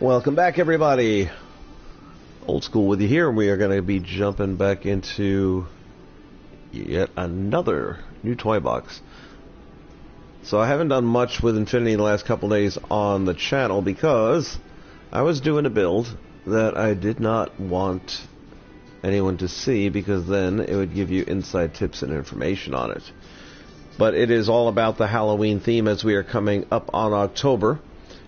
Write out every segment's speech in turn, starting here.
Welcome back, everybody. Old School with you here, and we are going to be jumping back into yet another new toy box. So I haven't done much with Infinity the last couple days on the channel because I was doing a build that I did not want anyone to see, because then it would give you inside tips and information on it. But it is all about the Halloween theme as we are coming up on October.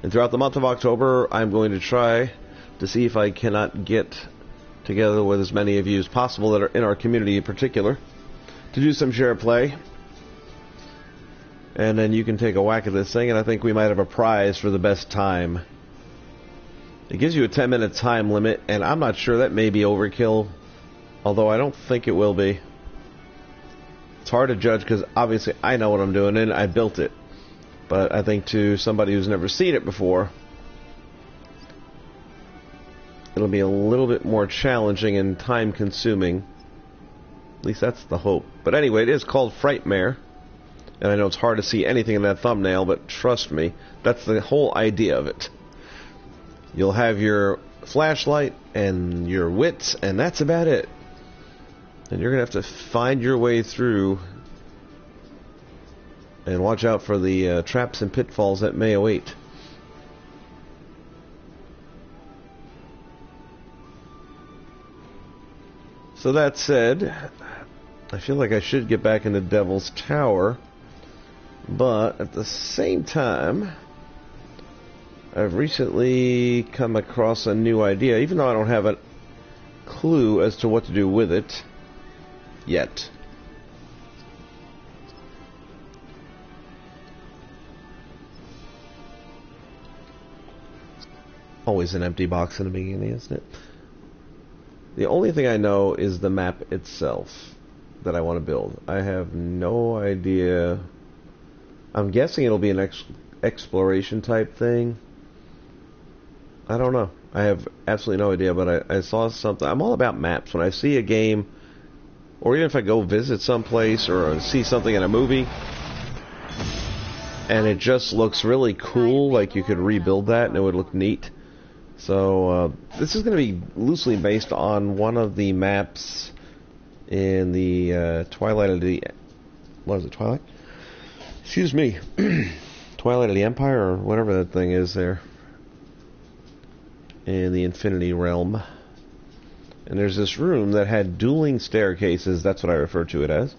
And throughout the month of October, I'm going to try to see if I cannot get together with as many of you as possible that are in our community in particular to do some share play. And then you can take a whack at this thing, and I think we might have a prize for the best time. It gives you a 10-minute time limit, and I'm not sure, that may be overkill, although I don't think it will be. It's hard to judge because obviously I know what I'm doing and I built it. But I think to somebody who's never seen it before, it'll be a little bit more challenging and time consuming. At least that's the hope. But anyway, it is called Frightmare. And I know it's hard to see anything in that thumbnail, but trust me, that's the whole idea of it. You'll have your flashlight and your wits, and that's about it. And you're going to have to find your way through and watch out for the traps and pitfalls that may await. So that said, I feel like I should get back into Devil's Tower, but at the same time, I've recently come across a new idea, even though I don't have a clue as to what to do with it yet. Always an empty box in the beginning, isn't it? The only thing I know is the map itself that I want to build. I have no idea. I'm guessing it'll be an exploration type thing. I don't know. I have absolutely no idea, but I saw something. I'm all about maps. When I see a game, or even if I go visit someplace or see something in a movie, and it just looks really cool, like you could rebuild that and it would look neat. So this is going to be loosely based on one of the maps in the Twilight of the... What is it, Twilight? Excuse me. Twilight of the Empire, or whatever that thing is there. In the Infinity Realm. And there's this room that had dueling staircases, that's what I refer to it as.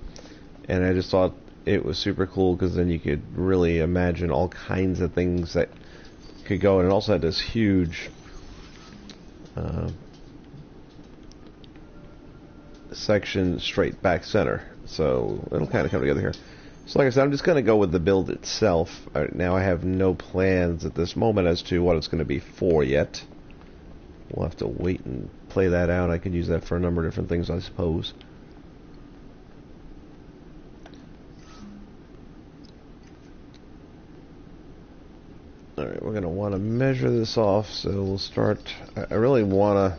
And I just thought it was super cool, because then you could really imagine all kinds of things that could go. And it also had this huge section straight back center, so it'll kind of come together here. So like I said, I'm just going to go with the build itself. Now I have no plans at this moment as to what it's going to be for yet. We'll have to wait and play that out. I could use that for a number of different things, I suppose. Alright, we're going to want to measure this off, so we'll start... I really want to...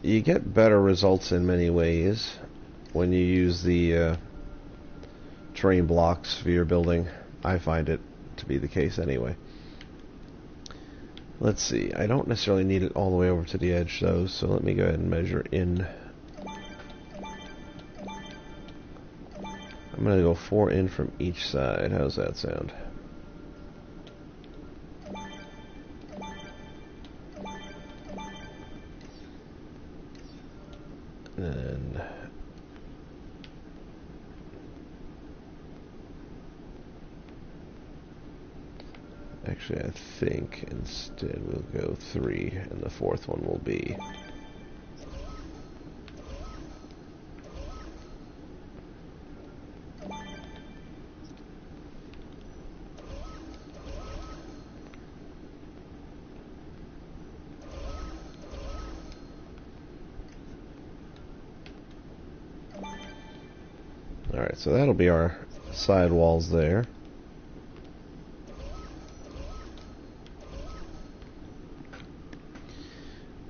You get better results in many ways when you use the terrain blocks for your building. I find it to be the case anyway. Let's see, I don't necessarily need it all the way over to the edge though, so let me go ahead and measure in. I'm going to go 4 in from each side. How's that sound? And actually, I think instead we'll go 3, and the 4th one will be alright, so that'll be our side walls there.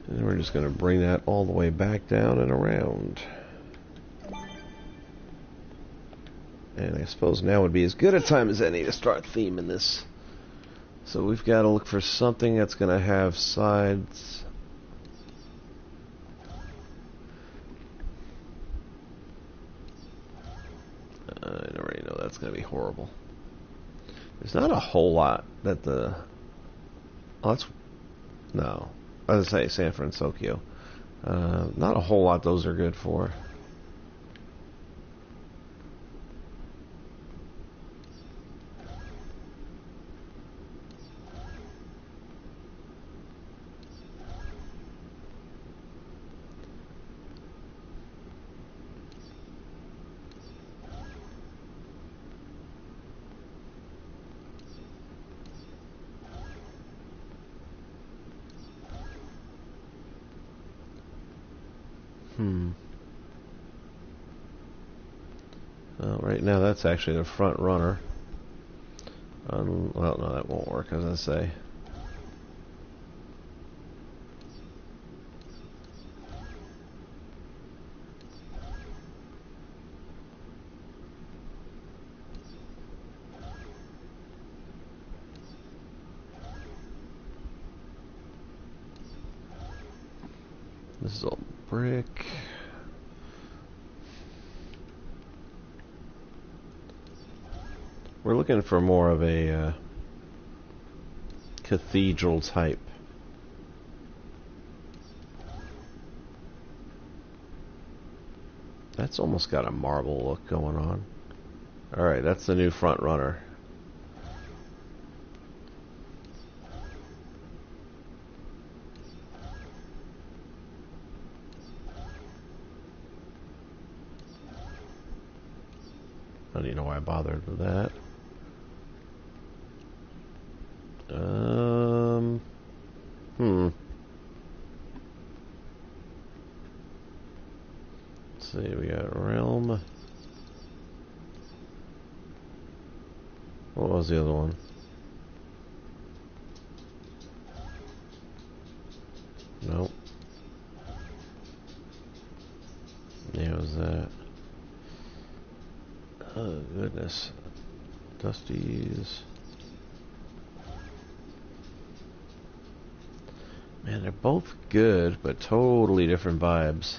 And we're just going to bring that all the way back down and around. And I suppose now would be as good a time as any to start theming this So we've got to look for something that's going to have sides. I already know that's going to be horrible. There's not a whole lot that the... Oh, that's... No. I was going to say San Francisco. Not a whole lot those are good for. Well, right now that's actually the front runner. Well, no, that won't work, as I say. This is all brick. We're looking for more of a cathedral type. That's almost got a marble look going on. Alright, that's the new front runner. I don't even know why I bothered with that. Let's see, we got realm. What was the other one? Nope. Yeah, it was that. Oh, goodness. Dusties. Man, they're both good, but totally different vibes.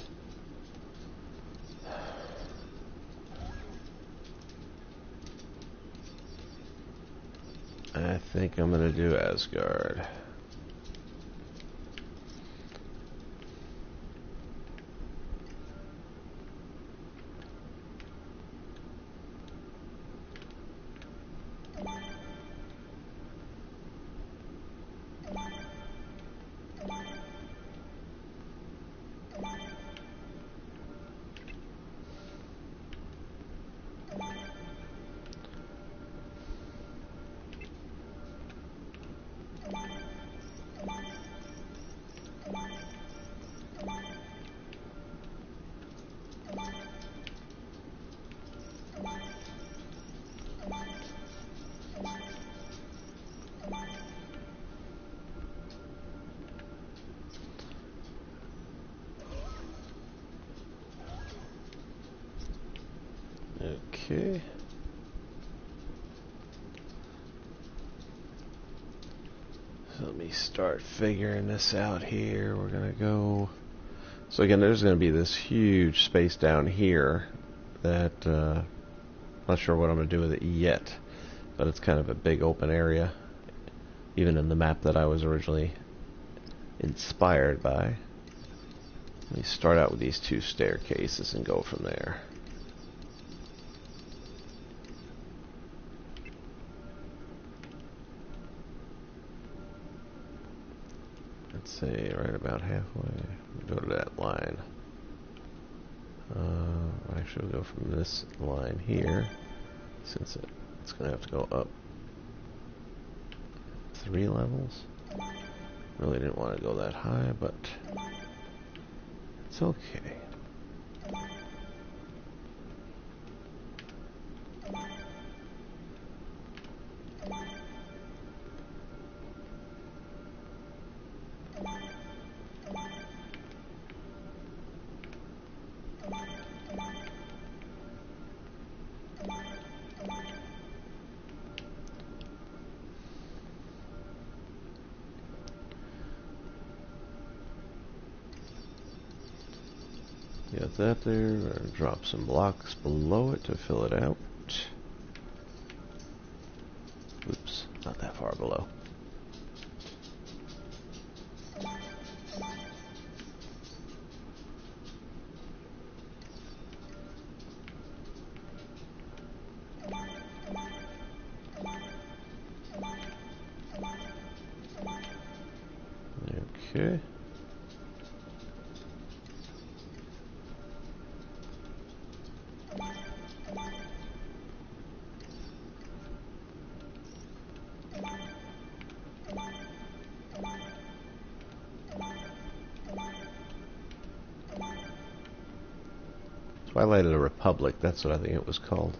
I think I'm gonna do Asgard. Okay. So let me start figuring this out here. We're gonna go. So again, there's gonna be this huge space down here that not sure what I'm gonna do with it yet, but it's kind of a big open area, even in the map that I was originally inspired by. Let me start out with these two staircases and go from there. Let's say right about halfway. Go to that line. Actually, we'll go from this line here, since it's going to have to go up 3 levels. Really didn't want to go that high, but it's okay. Got that there. And drop some blocks below it to fill it out. Oops, not that far below. Okay. Twilight of the Republic, that's what I think it was called.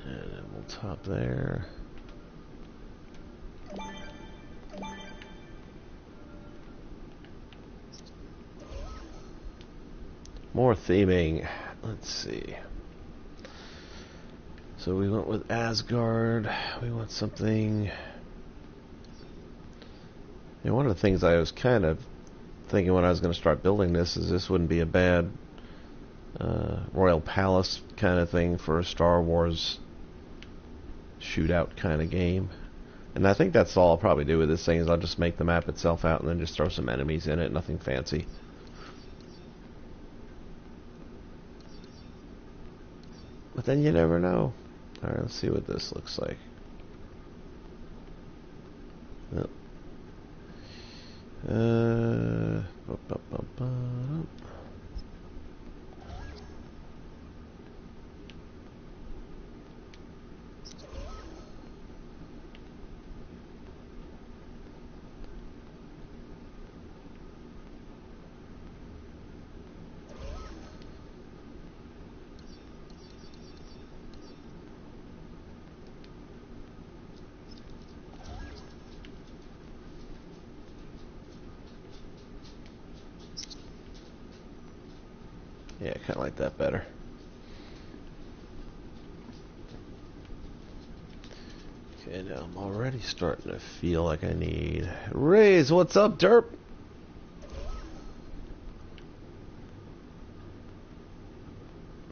And then we'll top there. More theming. Let's see. So we went with Asgard. We want something. And one of the things I was kind of thinking when I was going to start building this is this wouldn't be a bad Royal Palace kind of thing for a Star Wars shootout kind of game. And I think that's all I'll probably do with this thing is I'll just make the map itself out and then just throw some enemies in it. Nothing fancy. But then you never know. Alright, let's see what this looks like. Yep. Yeah, kind of like that better. Okay, now I'm already starting to feel like I need raise. What's up, derp?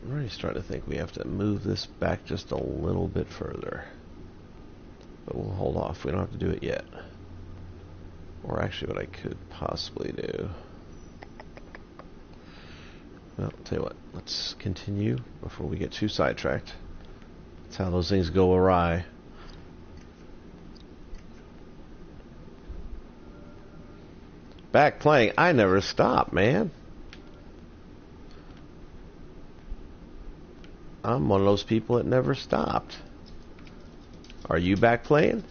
I'm already starting to think we have to move this back just a little bit further. But we'll hold off. We don't have to do it yet. Or actually what I could possibly do. Well, I'll tell you what, let's continue before we get too sidetracked. That's how those things go awry. Back playing, I never stop, man. I'm one of those people that never stopped. Are you back playing?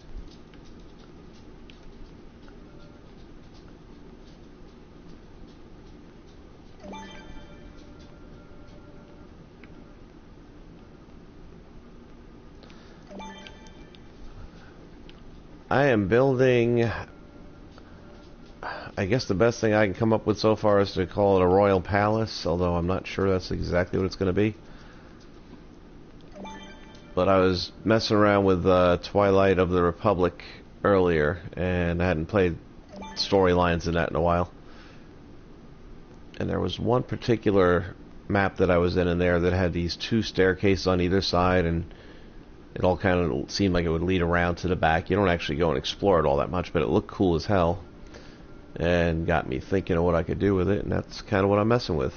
I am building, I guess the best thing I can come up with so far is to call it a royal palace, although I'm not sure that's exactly what it's going to be. But I was messing around with Twilight of the Republic earlier, and I hadn't played storylines in that in a while. And there was one particular map that I was in there that had these two staircases on either side, and it all kind of seemed like it would lead around to the back. You don't actually go and explore it all that much, but it looked cool as hell. And got me thinking of what I could do with it, and that's kind of what I'm messing with.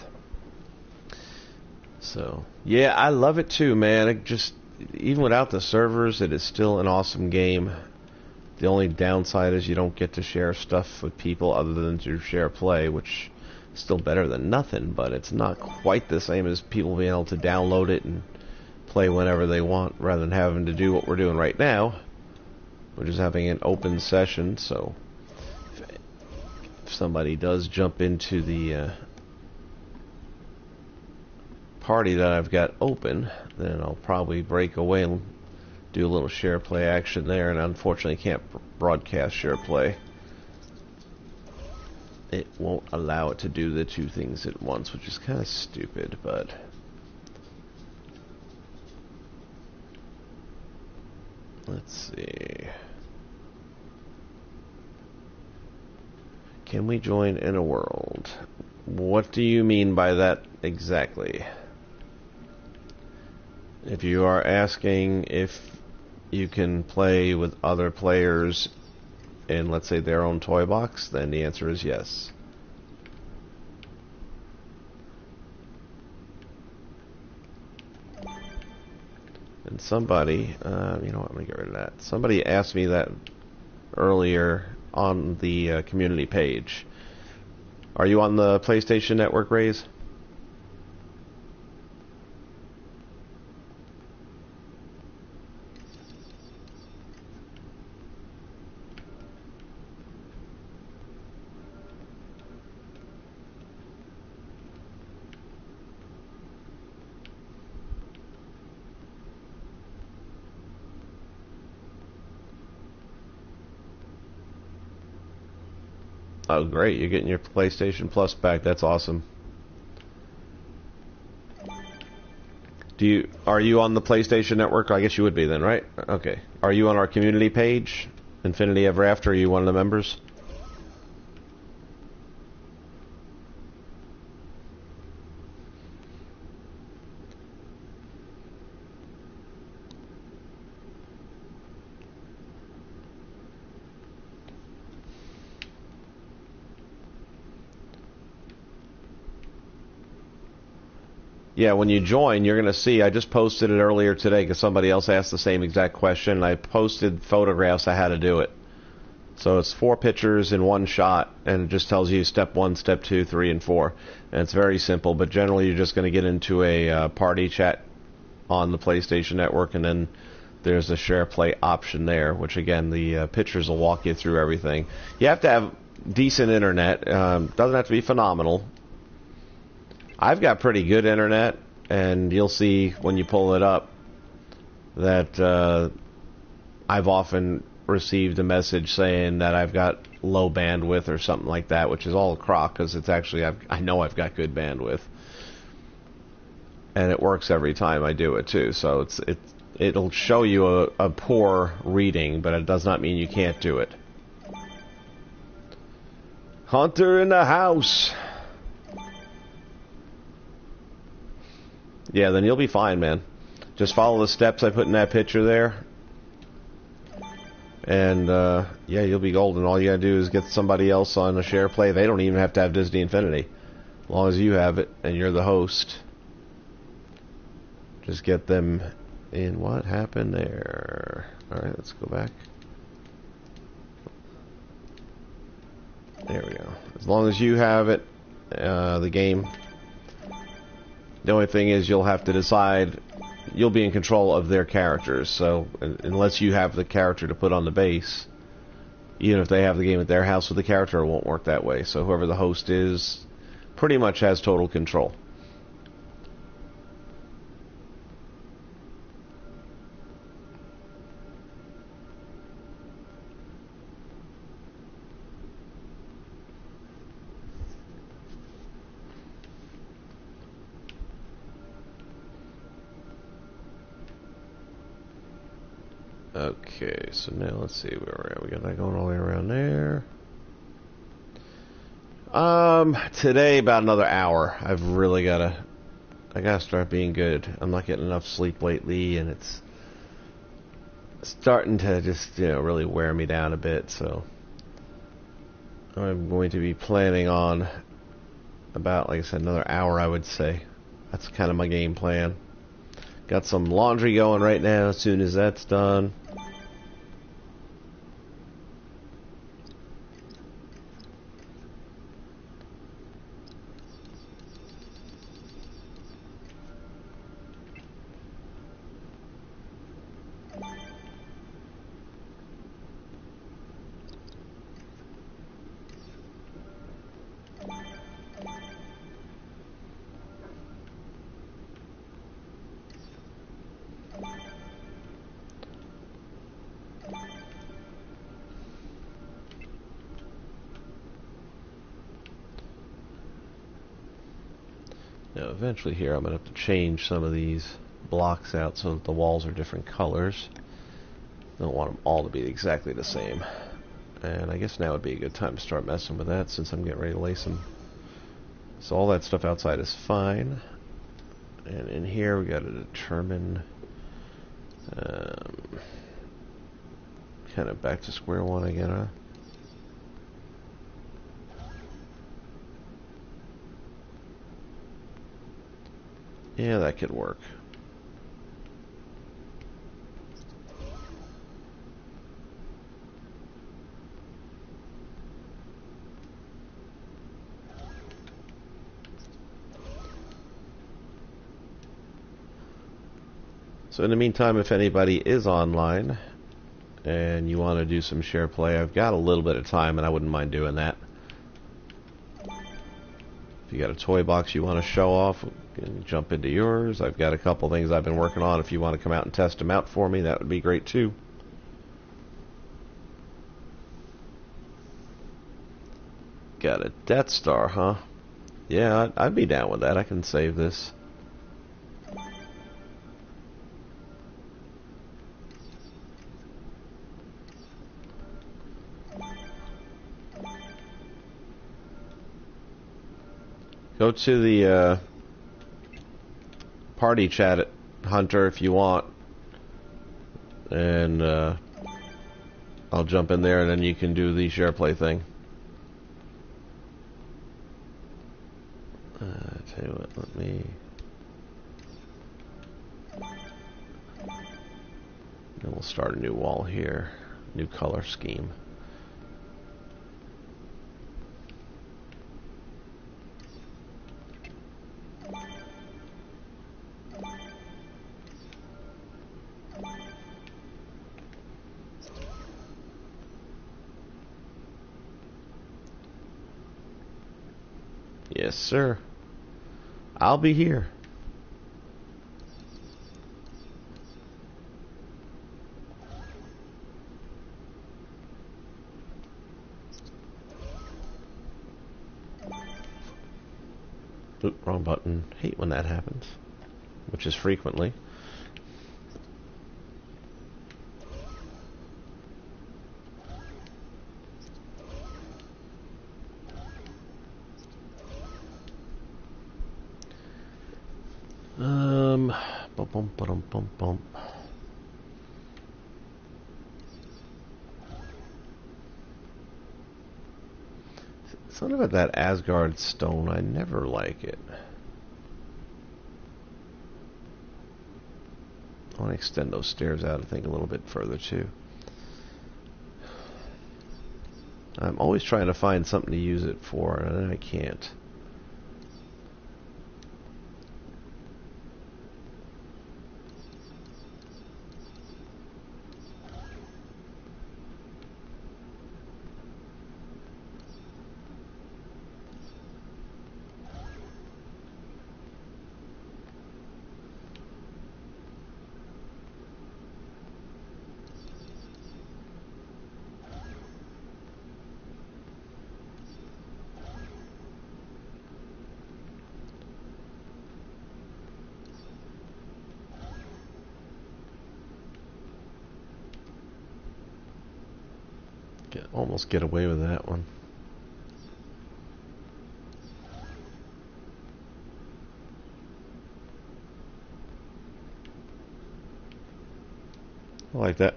So, yeah, I love it too, man. It just, even without the servers, it is still an awesome game. The only downside is you don't get to share stuff with people other than to share play, which is still better than nothing, but it's not quite the same as people being able to download it and play whenever they want, rather than having to do what we're doing right now, which is having an open session. So if somebody does jump into the party that I've got open, then I'll probably break away and do a little share play action there, and unfortunately can't broadcast share play. It won't allow it to do the two things at once, which is kind of stupid, but Let's see. Can we join in a world? What do you mean by that exactly? If you are asking if you can play with other players in, let's say, their own toy box, then the answer is yes. And somebody, you know what, I'm going to get rid of that. Somebody asked me that earlier on the community page. Are you on the PlayStation Network, Raze? Oh, great. You're getting your PlayStation Plus back. That's awesome. Are you on the PlayStation Network? I guess you would be then, right? Okay. Are you on our community page? Infinity Ever After? Are you one of the members? Yeah, when you join, you're going to see, I just posted it earlier today because somebody else asked the same exact question, and I posted photographs of how to do it. So it's 4 pictures in one shot, and it just tells you step 1, step 2, 3, and 4. And it's very simple, but generally you're just going to get into a party chat on the PlayStation Network, and then there's a share play option there, which again, the pictures will walk you through everything. You have to have decent internet. Doesn't have to be phenomenal. I've got pretty good internet, and you'll see when you pull it up that I've often received a message saying that I've got low bandwidth or something like that, which is all a crock because it's actually I know I've got good bandwidth, and it works every time I do it too. So it'll show you a poor reading, but it does not mean you can't do it. Hunter in the house. Yeah, then you'll be fine, man. Just follow the steps I put in that picture there. And, yeah, you'll be golden. All you gotta do is get somebody else on a share play. They don't even have to have Disney Infinity. As long as you have it and you're the host. Just get them in. What happened there? Alright, let's go back. There we go. As long as you have it, the game... The only thing is you'll have to decide, you'll be in control of their characters, so unless you have the character to put on the base, even if they have the game at their house with the character, it won't work that way. So whoever the host is pretty much has total control. Okay, so now let's see where we're at. We got that going all the way around there. Today about another hour. I gotta start being good. I'm not getting enough sleep lately, and it's starting to just, really wear me down a bit, so I'm going to be planning on about, like I said, another hour, I would say. That's kind of my game plan. Got some laundry going right now. As soon as that's done, now eventually here I'm going to have to change some of these blocks out so that the walls are different colors. Don't want them all to be exactly the same. And I guess now would be a good time to start messing with that since I'm getting ready to lace them. So all that stuff outside is fine. And in here we got to determine kind of back to square one again, huh? Yeah, that could work. So in the meantime, if anybody is online and you want to do some share play, I've got a little bit of time and I wouldn't mind doing that. If you got a toy box you want to show off, you can jump into yours. I've got a couple things I've been working on. If you want to come out and test them out for me, that would be great too. Got a Death Star, huh? Yeah, I'd be down with that. I can save this. Go to the party chat, Hunter, if you want. And I'll jump in there and then you can do the share play thing. Tell you what, let me... Then we'll start a new wall here. New color scheme. Yes, sir. I'll be here. Oop, wrong button. Hate when that happens. Which is frequently. Bum bum bum bum bum. Something about that Asgard stone, I never like it. I want to extend those stairs out, I think, a little bit further too. I'm always trying to find something to use it for, and I can't. Almost get away with that one. I like that.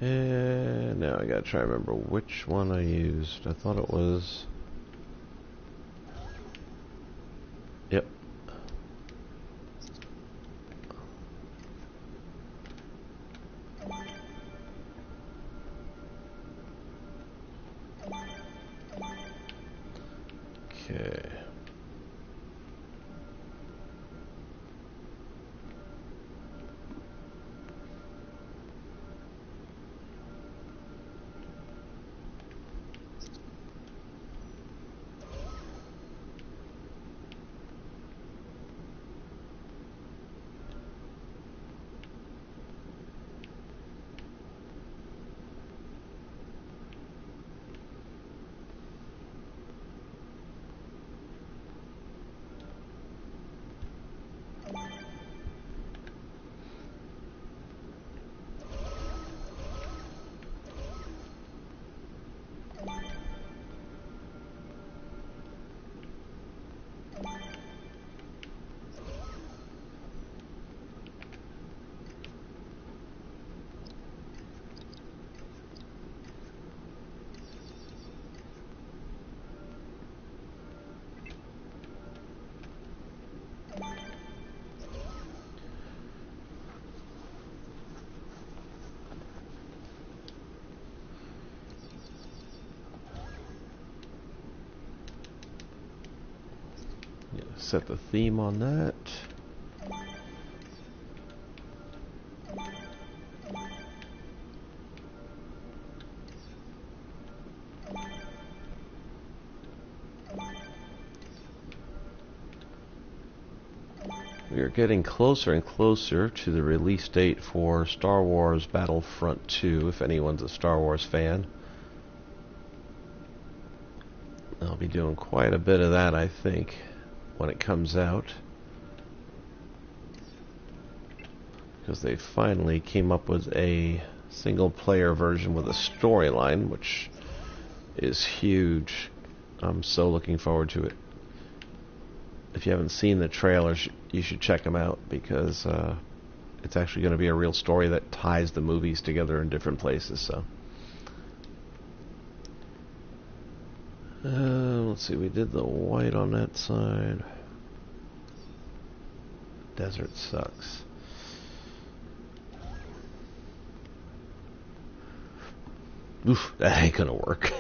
And now I gotta try to remember which one I used. I thought it was... Yep. Okay. set the theme on that. We are getting closer and closer to the release date for Star Wars Battlefront 2, if anyone's a Star Wars fan. I'll be doing quite a bit of that, I think, when it comes out. Because they finally came up with a single-player version with a storyline, which is huge. I'm so looking forward to it. If you haven't seen the trailers, you should check them out, because it's actually going to be a real story that ties the movies together in different places. So, let's see, we did the white on that side. Desert sucks. Oof, that ain't gonna work.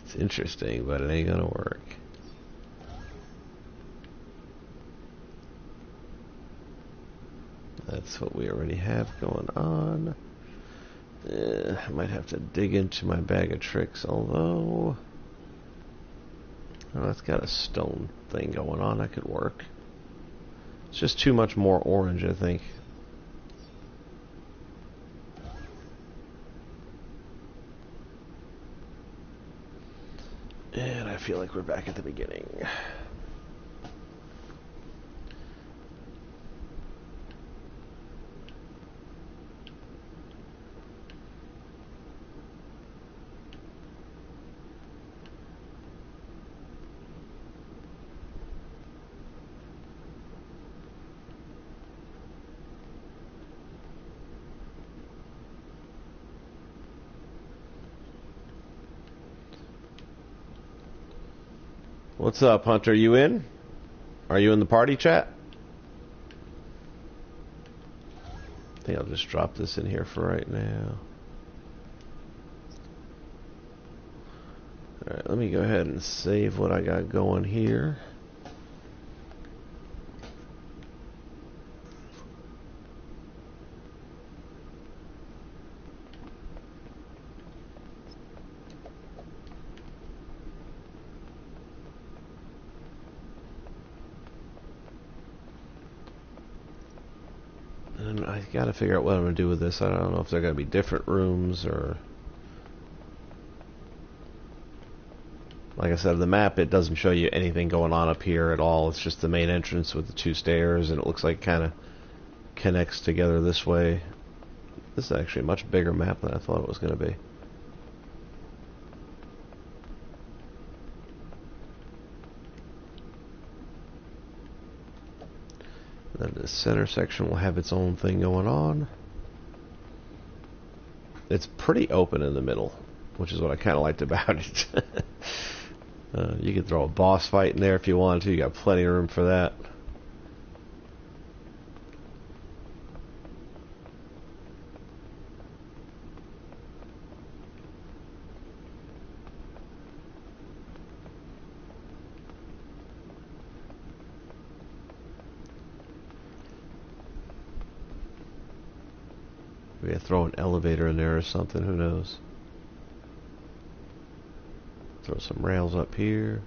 It's interesting, but it ain't gonna work. That's what we already have going on. I might have to dig into my bag of tricks, although... Oh, that's got a stone thing going on. That could work. It's just too much more orange, I think. And I feel like we're back at the beginning. What's up, Hunter? You in? Are you in the party chat? I think I'll just drop this in here for right now. Alright, let me go ahead and save what I got going here. And I gotta figure out what I'm gonna do with this. I don't know if they're gonna be different rooms or... Like I said, the map, it doesn't show you anything going on up here at all. It's just the main entrance with the two stairs, and it looks like it kind of connects together this way. This is actually a much bigger map than I thought it was going to be. Then the center section will have its own thing going on. It's pretty open in the middle, which is what I kind of liked about it. You could throw a boss fight in there if you wanted to. You got plenty of room for that. Maybe I throw an elevator in there or something, who knows. Throw some rails up here.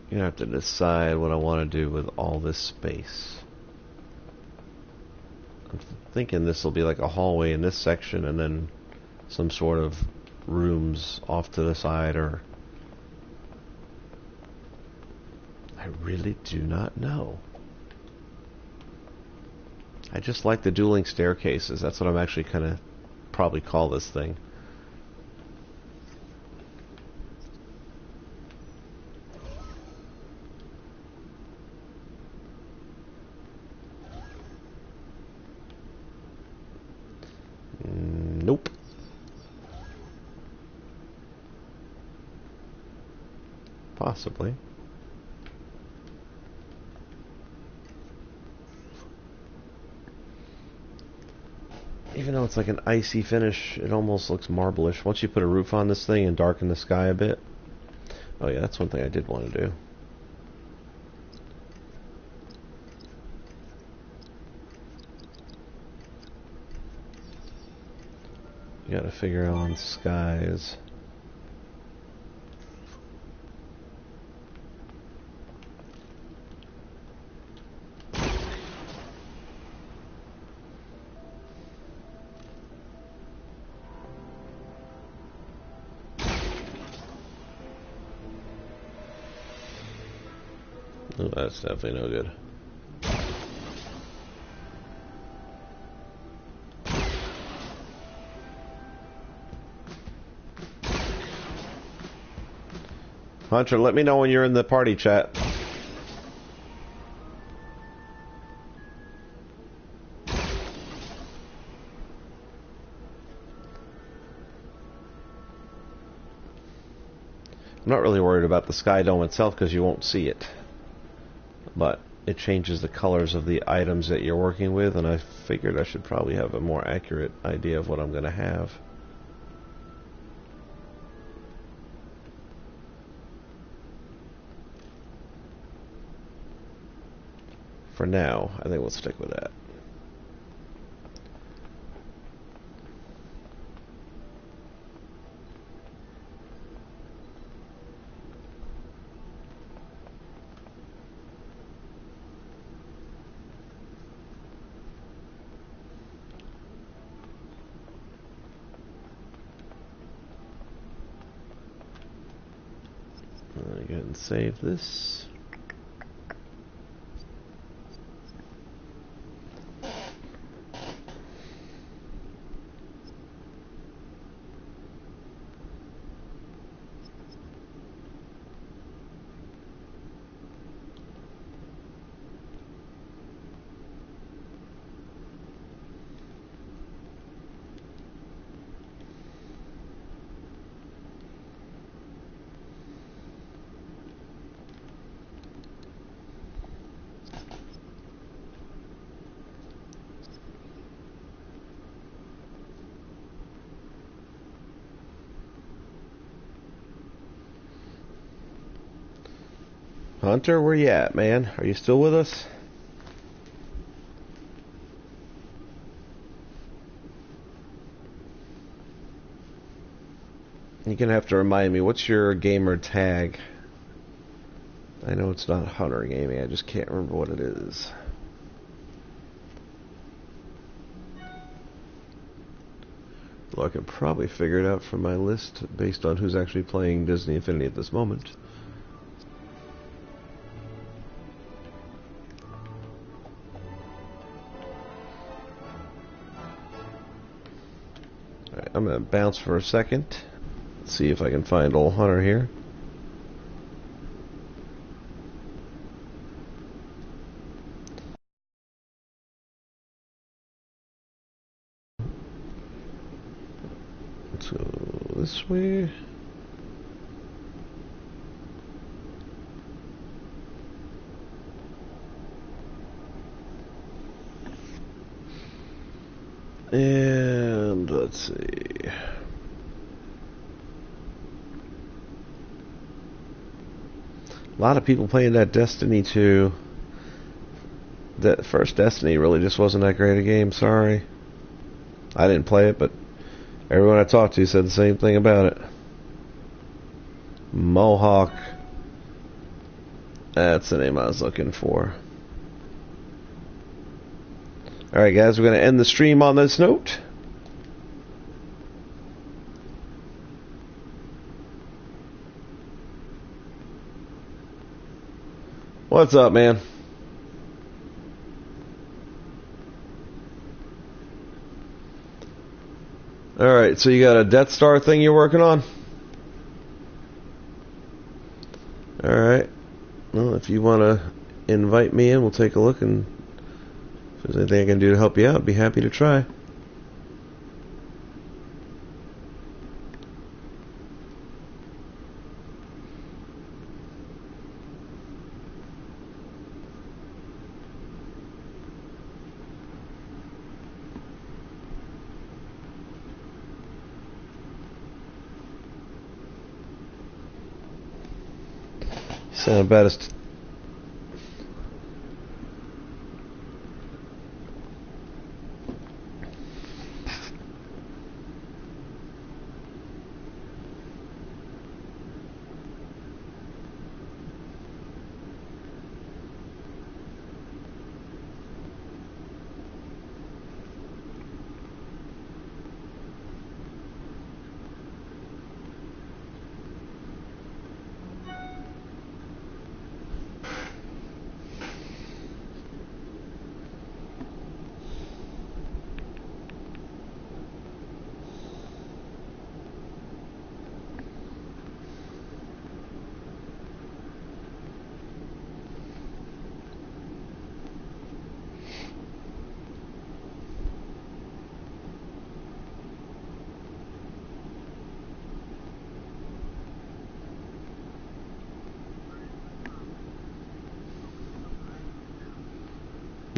You're gonna have to decide what I want to do with all this space. I'm thinking this will be like a hallway in this section and then some sort of rooms off to the side, or... I really do not know. I just like the dueling staircases. That's what I'm actually kind of probably call this thing. Nope. Possibly. Even though it's like an icy finish, it almost looks marble-ish. Once you put a roof on this thing and darken the sky a bit. Oh yeah, that's one thing I did want to do. You gotta figure out on skies. Oh, that's definitely no good. Hunter, let me know when you're in the party chat. I'm not really worried about the sky dome itself because you won't see it. But it changes the colors of the items that you're working with, and I figured I should probably have a more accurate idea of what I'm going to have. For now, I think we'll stick with that. Go ahead and save this. Hunter, where you at, man? Are you still with us? You're gonna have to remind me, what's your gamer tag? I know it's not Hunter Gaming, I just can't remember what it is. Well, I could probably figure it out from my list based on who's actually playing Disney Infinity at this moment. Alright, I'm gonna bounce for a second. See if I can find old Hunter here. So this way. And let's see. A lot of people playing that Destiny 2. That first Destiny really just wasn't that great a game, sorry. I didn't play it, but everyone I talked to said the same thing about it. Mohawk. That's the name I was looking for. Alright guys, we're going to end the stream on this note. What's up, man? Alright, so you got a Death Star thing you're working on? Alright. Well, if you want to invite me in, we'll take a look, and if there's anything I can do to help you out, I'd be happy to try. Sound about as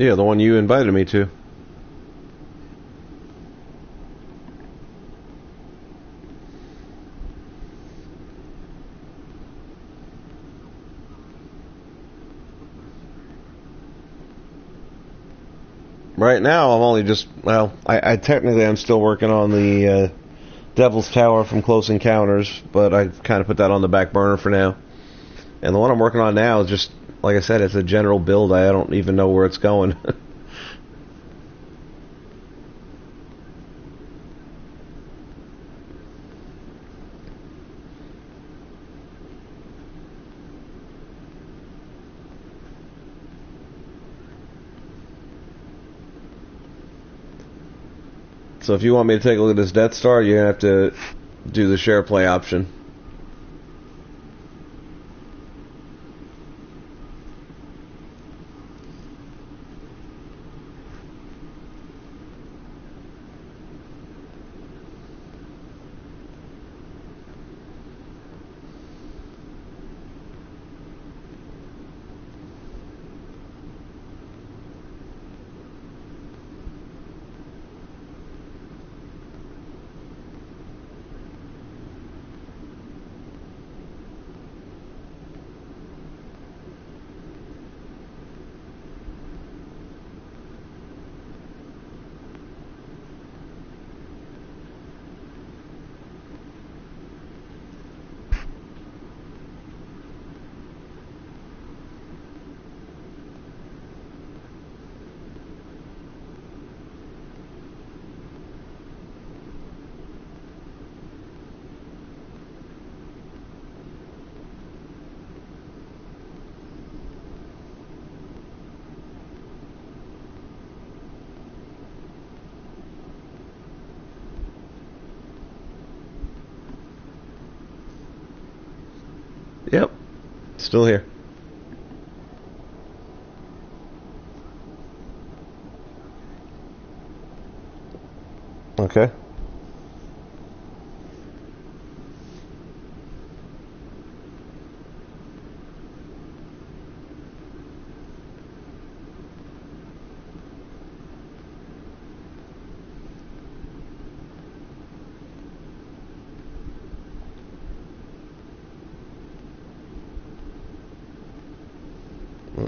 yeah, the one you invited me to. Right now, I'm only just, well, I technically I'm still working on the Devil's Tower from Close Encounters, but I kind of put that on the back burner for now. And the one I'm working on now is just, like I said, it's a general build. I don't even know where it's going. So if you want me to take a look at this Death Star, you're going to have to do the share play option. Yep, still here. Okay.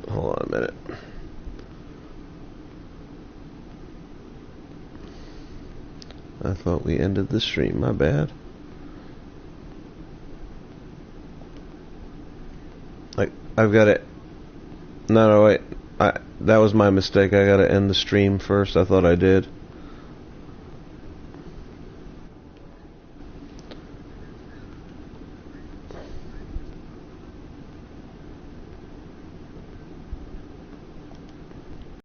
Hold on a minute. I thought we ended the stream, my bad. I've got it. No, wait. That was my mistake. I gotta end the stream first. I thought I did.